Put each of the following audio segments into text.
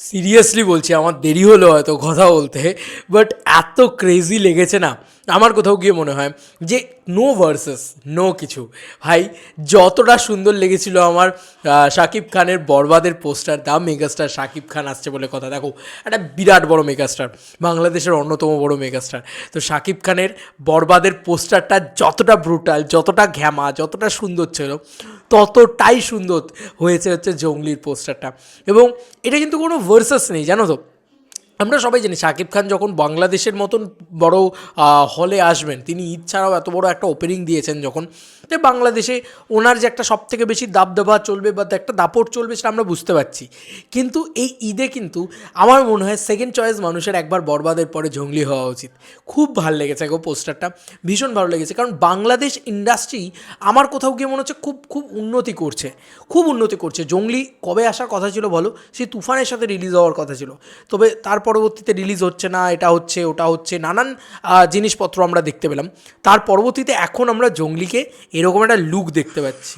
Seriously বলছি, আমার দেরি হলো হয়তো কথা বলতে, বাট এত ক্রেজি লেগেছে না আমার কোথাও গিয়ে মনে হয় যে নো ভার্সেস নো কিছু। ভাই যতটা সুন্দর লেগেছিল আমার শাকিব খানের বরবাদের poster, the megastar Shakib Khan আসছে বলে কথা। দেখো, একটা বিরাট বড় মেগাস্টার, বাংলাদেশের অন্যতম বড় মেগাস্টার। তো শাকিব খানের বরবাদের পোস্টারটা যতটা ব্রুটাল, যতটা ঘ্যামা, যতটা সুন্দর ছিল, ততটাই সুন্দর হয়েছে হচ্ছে জঙ্গলির পোস্টারটা। এবং এটা কিন্তু কোনো ভার্সাস নেই, জানো তো। আমরা সবাই জানি শাকিব খান যখন বাংলাদেশের মতন বড় হলে আসবেন, তিনি ঈদ ছাড়াও এত বড় একটা ওপেনিং দিয়েছেন যখন, যে বাংলাদেশে ওনার যে একটা সবথেকে বেশি দাবদাবা চলবে বা একটা দাপট চলবে সেটা আমরা বুঝতে পারছি। কিন্তু এই ঈদে কিন্তু আমার মনে হয় সেকেন্ড চয়েস মানুষের একবার বরবাদের পরে জঙ্গলি হওয়া উচিত। খুব ভালো লেগেছে গো পোস্টারটা, ভীষণ ভালো লেগেছে। কারণ বাংলাদেশ ইন্ডাস্ট্রি আমার কোথাও গিয়ে মনে হচ্ছে খুব খুব উন্নতি করছে, খুব উন্নতি করছে। জঙ্গলি কবে আসার কথা ছিল বলো? সেই তুফানের সাথে রিলিজ হওয়ার কথা ছিল, তবে তার পরবর্তীতে রিলিজ হচ্ছে না, এটা হচ্ছে ওটা হচ্ছে, নানান জিনিসপত্র আমরা দেখতে পেলাম। তার পরবর্তীতে এখন আমরা জঙ্গলিকে এরকম একটা লুক দেখতে পাচ্ছি,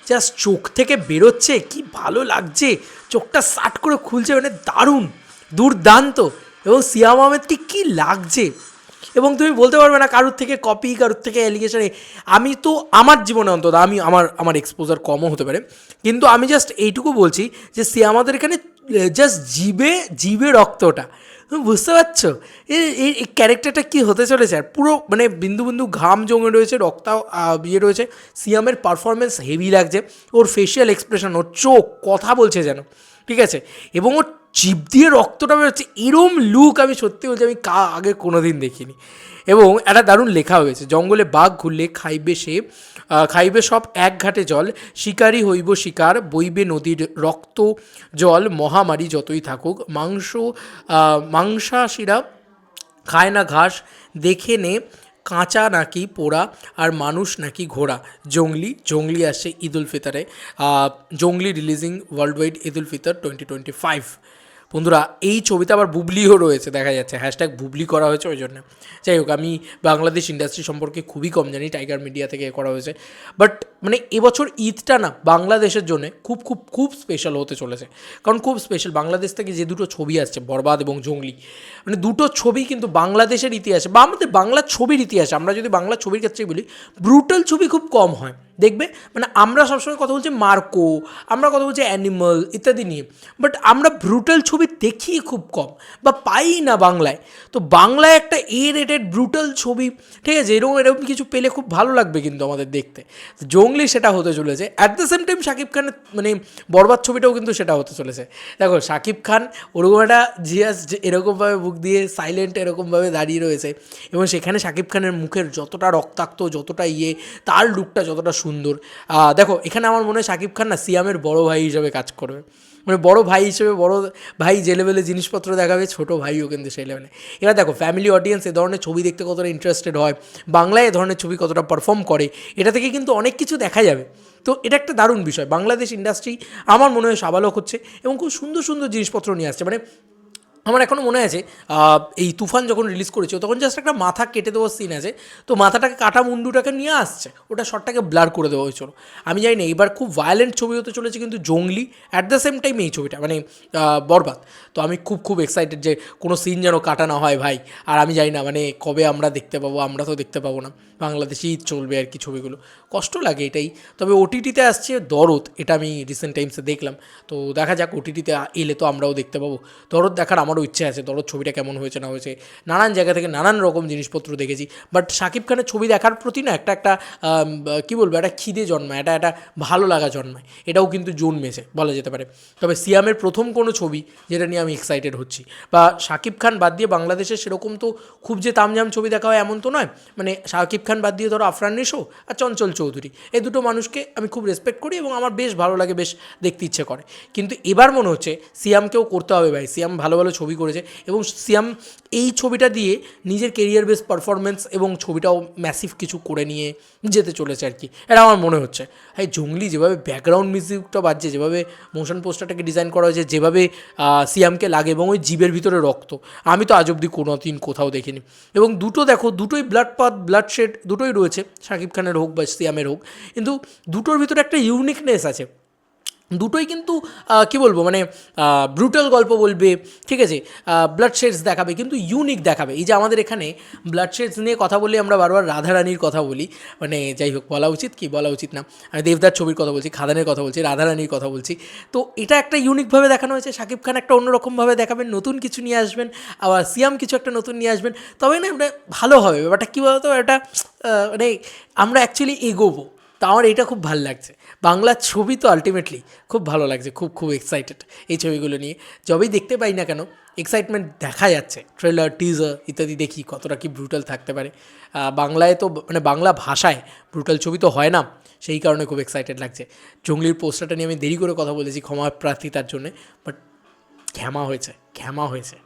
জাস্ট চোখ থেকে বেরোচ্ছে, কি ভালো লাগছে, চোখটা সাট করে খুলছে, মানে দারুণ, দুর্দান্ত। এবং সিয়াম আহমেদকে কী লাগছে, এবং তুমি বলতে পারবে না কারোর থেকে কপি, কারোর থেকে অ্যালিগেশন। আমি তো আমার জীবনে অন্তত, আমি আমার আমার এক্সপোজার কমও হতে পারে, কিন্তু আমি জাস্ট এইটুকু বলছি যে সে আমাদের এখানে জাস্ট জিবে জিবে রক্তটা, তুমি বুঝতে পারছো এই ক্যারেক্টারটা কী হতে চলেছে। আর পুরো মানে বিন্দু বিন্দু ঘাম জমে রয়েছে, রক্তাও ইয়ে রয়েছে। সিয়ামের পারফরমেন্স হেভি লাগছে, ওর ফেশিয়াল এক্সপ্রেশন, ওর চোখ কথা বলছে যেন, ঠিক আছে, এবং ওর জিভ দিয়ে রক্তটা বেরোচ্ছে, এরম লুক আমি সত্যি বলছি আমি আগে কোনো দিন দেখিনি। এবং একটা দারুণ লেখা হয়েছে, জঙ্গলে বাঘ ঘুরলে খাইবে সে, খাইবে সব এক ঘাটে জল, শিকারী হইব শিকার, বইবে নদীর রক্ত জল, মহামারী যতই থাকুক, মাংসাশীরা খায় না ঘাস, দেখে নে কাঁচা নাকি পোড়া, আর মানুষ নাকি ঘোড়া। জঙ্গলি আসছে ঈদ উল ফিতরে, জঙ্গলি releasing world wide Eid ul Fitr 2025। বন্ধুরা, এই ছবিতে আবার বুবলিও রয়েছে দেখা যাচ্ছে, হ্যাশট্যাগ বুবলি করা হয়েছে ওই জন্য। যাই হোক, আমি বাংলাদেশ ইন্ডাস্ট্রি সম্পর্কে খুবই কম জানি, টাইগার মিডিয়া থেকে করা হয়েছে। বাট মানে এবছর ঈদটা না বাংলাদেশের জন্য খুব খুব খুব স্পেশাল হতে চলেছে। কারণ খুব স্পেশাল, বাংলাদেশ থেকে যে দুটো ছবি আসছে, বরবাদ এবং জঙ্গলি, মানে দুটো ছবি কিন্তু বাংলাদেশের ইতিহাসে বা আমাদের বাংলা ছবির ইতিহাসে, আমরা যদি বাংলা ছবির ক্ষেত্রেই বলি, ব্রুটাল ছবি খুব কম হয় দেখবে। মানে আমরা সবসময় কথা বলছি মার্কো, আমরা কথা বলছি অ্যানিমাল ইত্যাদি নিয়ে, বাট আমরা ব্রুটাল ছবি দেখি খুব কম বা পাই না বাংলায়। তো বাংলায় একটা রেটেড ব্রুটাল ছবি, ঠিক আছে, এরকম এরকম কিছু পেলে খুব ভালো লাগবে কিন্তু আমাদের দেখতে। জঙ্গলি সেটা হতে চলেছে। At the same time Shakib খানের মানে বরবাদ ছবিটাও কিন্তু সেটা হতে চলেছে। দেখো, শাকিব খান ওরকম একটা জিয়াস এরকমভাবে বুক দিয়ে সাইলেন্ট এরকমভাবে দাঁড়িয়ে রয়েছে, এবং সেখানে শাকিব খানের মুখের যতটা রক্তাক্ত, যতটা তার লুকটা যতটা সুন্দর। দেখো, এখানে আমার মনে হয় শাকিব খান না সিয়ামের বড় ভাই হিসেবে কাজ করবে, মানে বড় ভাই হিসেবে, বড় ভাই যে লেভেলে জিনিসপত্র দেখাবে, ছোটো ভাইও কিন্তু সেই লেভেলে। এবার দেখো, ফ্যামিলি অডিয়েন্স এ ধরনের ছবি দেখতে কতটা ইন্টারেস্টেড হয়, বাংলায় এ ধরনের ছবি কতটা পারফর্ম করে, এটা থেকে কিন্তু অনেক কিছু দেখা যাবে। তো এটা একটা দারুণ বিষয়। বাংলাদেশ ইন্ডাস্ট্রি আমার মনে হয় সাবালক হচ্ছে, এবং খুব সুন্দর সুন্দর জিনিসপত্র নিয়ে আসছে। মানে আমার এখনও মনে আছে এই তুফান যখন রিলিজ করেছিল তখন জাস্ট একটা মাথা কেটে দেওয়ার সিন আছে, তো মাথাটাকে কাটা মুন্ডুটাকে নিয়ে আসছে, ওটা শটটাকে ব্লার করে দেওয়া হয়েছিল। আমি জানি না এবার খুব ভায়োলেন্ট ছবি হতে চলেছে কিন্তু জঙ্গলি, অ্যাট দ্য সেম টাইম এই ছবিটা মানে বরবাদ। তো আমি খুব খুব এক্সাইটেড যে কোনো সিন যেন কাটা না হয় ভাই। আর আমি জানি না মানে কবে আমরা দেখতে পাবো, আমরা তো দেখতে পাবো না, বাংলাদেশেই চলবে আর কি ছবিগুলো, কষ্ট লাগে এটাই। তবে ওটিটিতে আসছে দরদ, এটা আমি রিসেন্ট টাইমসে দেখলাম, তো দেখা যাক ওটিটিতে এলে তো আমরাও দেখতে পাবো। দরদ দেখার আমারও ইচ্ছে আছে, দরদ ছবিটা কেমন হয়েছে না হয়েছে, নানান জায়গা থেকে নানান রকম জিনিসপত্র দেখেছি, বাট শাকিব খানের ছবি দেখার প্রতি না একটা একটা কী বলবো, একটা খিদে জন্মায়, একটা ভালো লাগা জন্মায়, এটাও কিন্তু জন্মেছে বলা যেতে পারে। তবে সিয়ামের প্রথম কোনো ছবি যেটা নিয়ে আমি এক্সাইটেড হচ্ছি, বা শাকিব খান বাদ দিয়ে বাংলাদেশে সেরকম তো খুব যে তামঝাম ছবি দেখা হয় এমন তো নয়। মানে শাকিব খান বাদ দিয়ে ধরো আফরান নিশো আর চঞ্চল চৌধুরী, এই দুটো মানুষকে আমি খুব রেসপেক্ট করি এবং আমার বেশ ভালো লাগে, বেশ দেখতে ইচ্ছে করে। কিন্তু এবার মনে হচ্ছে সিয়ামকেও করতে হবে ভাই, সিয়াম ভালো ভালো ছবি করেছে, এবং সিয়াম এই ছবিটা দিয়ে নিজের কেরিয়ার বেস পারফরমেন্স এবং ছবিটাও ম্যাসিভ কিছু করে নিয়ে যেতে চলেছে আর কি, এটা আমার মনে হচ্ছে। হ্যাঁ, জঙ্গলি যেভাবে ব্যাকগ্রাউন্ড মিউজিকটা বাজছে, যেভাবে মোশন পোস্টারটাকে ডিজাইন করা হয়েছে, যেভাবে সিয়ামকে লাগে, এবং ওই জীবের ভিতরে রক্ত, আমি তো আজ অব্দি কোনো দিন কোথাও দেখিনি। এবং দুটো দেখো, দুটোই ব্লাড শেড দুটোই রয়েছে, শাকিব খানের হোক বা সিয়ামের হোক, কিন্তু দুটোর ভিতরে একটা ইউনিকনেস আছে। দুটোই কিন্তু কী বলবো মানে ব্রুটাল গল্প বলবে, ঠিক আছে, ব্লাড শেডস দেখাবে, কিন্তু ইউনিক দেখাবে। এই যে আমাদের এখানে ব্লাড শেডস নিয়ে কথা বলি, আমরা বারবার রাধারানীর কথা বলি, মানে যাই হোক, বলা উচিত কি বলা উচিত না, আমি দেবদার ছবির কথা বলছি, খাদানের কথা বলছি, রাধারানীর কথা বলছি। তো এটা একটা ইউনিকভাবে দেখানো হয়েছে, শাকিব খান একটা অন্যরকমভাবে দেখাবেন, নতুন কিছু নিয়ে আসবেন, আবার সিয়াম কিছু একটা নতুন নিয়ে আসবেন, তবে না মানে ভালো হবে ব্যাপারটা। কী বলতো, এটা মানে আমরা অ্যাকচুয়ালি এগোবো। তো আমার এটা খুব ভালো লাগছে, বাংলা ছবি তো আলটিমেটলি খুব ভালো লাগছে, খুব খুব এক্সাইটেড এই ছবিগুলো নিয়ে। যবেই দেখতে পাই না কেন এক্সাইটমেন্ট দেখা যাচ্ছে, ট্রেলার টিজার ইত্যাদি দেখি কতটা কি ব্রুটাল থাকতে পারে। বাংলায় তো মানে বাংলা ভাষায় ব্রুটাল ছবি তো হয় না, সেই কারণে খুব এক্সাইটেড লাগছে। জঙ্গলির পোস্টারটা নিয়ে আমি দেরি করে কথা বলেছি, ক্ষমা প্রার্থী তার জন্যে, বাট ঘ্যামা হয়েছে, ঘ্যামা হয়েছে।